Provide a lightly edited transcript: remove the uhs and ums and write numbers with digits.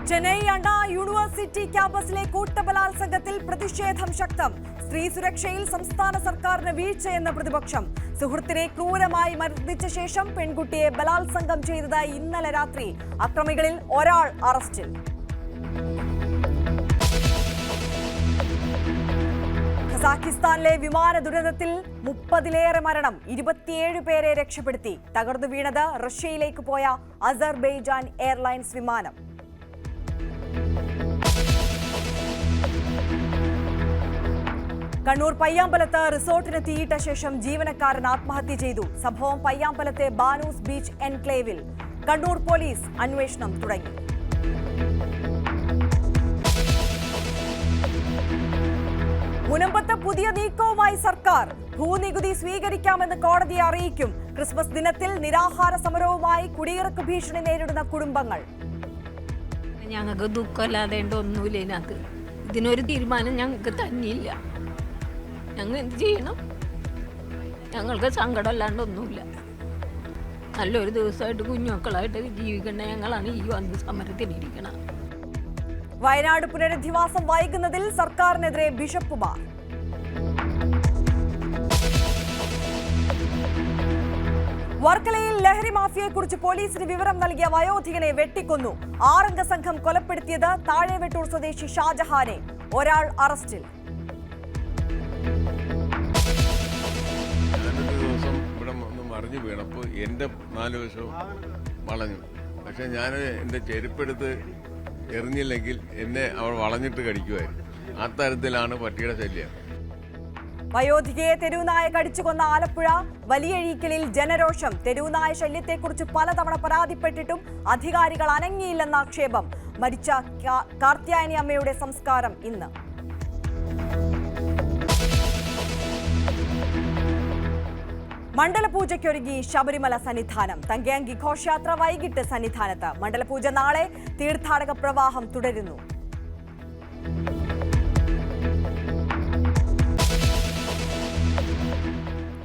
ചെന്നൈ അണ്ണാ university ക്യാമ്പസിലെ കൂട്ടബലാത്സംഗത്തിൽ പ്രതിഷേധം ശക്തം. സ്ത്രീ സുരക്ഷയിൽ സംസ്ഥാന സർക്കാരിന് വീഴ്ചയെന്ന പ്രതിപക്ഷം. സുഹൃത്തിനെ ക്രൂരമായി മർദ്ദിച്ച ശേഷം പെൺകുട്ടിയെ ബലാത്സംഗം ചെയ്തതായി ഇന്നലെ രാത്രി. അക്രമികളിൽ ഒരാൾ അറസ്റ്റിൽ. കസാഖിസ്ഥാനിലെ വിമാന ദുരന്തത്തിൽ 30-ലേറെ മരണം, 27 പേരെ രക്ഷപ്പെടുത്തി. തകർന്നു വീണത് റഷ്യയിലേക്ക് പോയ അസർബൈജാൻ എയർലൈൻസ് വിമാനം. കണ്ണൂർ പയ്യാമ്പലത്ത് റിസോർട്ടിന് തീയിട്ട ശേഷം ജീവനക്കാരൻ ആത്മഹത്യ ചെയ്തു. സംഭവം പയ്യാമ്പലത്തെ ബാനൂസ് ബീച്ച് എൻക്ലേവിൽ. കണ്ണൂർ പോലീസ് അന്വേഷണം തുടങ്ങി. മുനമ്പത്ത് പുതിയ നീക്കവുമായി സർക്കാർ. ഭൂനികുതി സ്വീകരിക്കാമെന്ന് കോടതിയെ അറിയിക്കും. ക്രിസ്മസ് ദിനത്തിൽ നിരാഹാര സമരവുമായി കുടിയിറക്ക് ഭീഷണി നേരിടുന്ന കുടുംബങ്ങൾ. ഞങ്ങൾക്ക് ദുഃഖമല്ലാതെ ഒന്നുമില്ല ഇതിനകത്ത്. ഇതിനൊരു തീരുമാനം ഞങ്ങൾക്ക് തന്നെയില്ല. ഞങ്ങൾ എന്ത് ചെയ്യണം? ഞങ്ങൾക്ക് സങ്കടമല്ലാണ്ട് ഒന്നുമില്ല. നല്ലൊരു ദിവസമായിട്ട് കുഞ്ഞുമക്കളായിട്ട് ജീവിക്കേണ്ട ഞങ്ങളാണ് ഈ വന്ന് സമരത്തിനിരിക്കണം. വയനാട് പുനരധിവാസം വൈകുന്നതിൽ സർക്കാരിനെതിരെ ബിഷപ്പ് മാർ. വർക്കലയിൽ ലഹരി മാഫിയയെക്കുറിച്ച് പോലീസിന് വിവരം നൽകിയ വയോധികനെ വെട്ടിക്കൊന്നു. 6-അംഗ സംഘം കൊലപ്പെടുത്തിയത് താഴെവെട്ടൂർ സ്വദേശി ഷാജഹാനെ. ഒരാൾ അറസ്റ്റിൽ. മറിഞ്ഞു വീണപ്പോൾ എൻ്റെ 4 വശവും വളഞ്ഞു. പക്ഷെ ഞാൻ എൻ്റെ ചെരുപ്പെടുത്ത് എറിഞ്ഞില്ലെങ്കിൽ എന്നെ അവൾ വളഞ്ഞിട്ട് കടിക്കുമായിരുന്നു. ആ തരത്തിലാണ് പട്ടിയുടെ ശല്യം. വയോധികയെ തെരുവുനായ കടിച്ചുകൊന്ന ആലപ്പുഴ വലിയഴീക്കലിൽ ജനരോഷം. തെരുവുനായ ശല്യത്തെക്കുറിച്ച് പലതവണ പരാതിപ്പെട്ടിട്ടും അധികാരികൾ അനങ്ങിയില്ലെന്ന ആക്ഷേപം. മരിച്ച കാർത്യായനി അമ്മയുടെ സംസ്കാരം ഇന്ന്. മണ്ഡലപൂജയ്ക്കൊരുങ്ങി ശബരിമല സന്നിധാനം. തങ്കയങ്കി ഘോഷയാത്ര വൈകിട്ട് സന്നിധാനത്ത്. മണ്ഡലപൂജ നാളെ. തീർത്ഥാടക പ്രവാഹം തുടരുന്നു.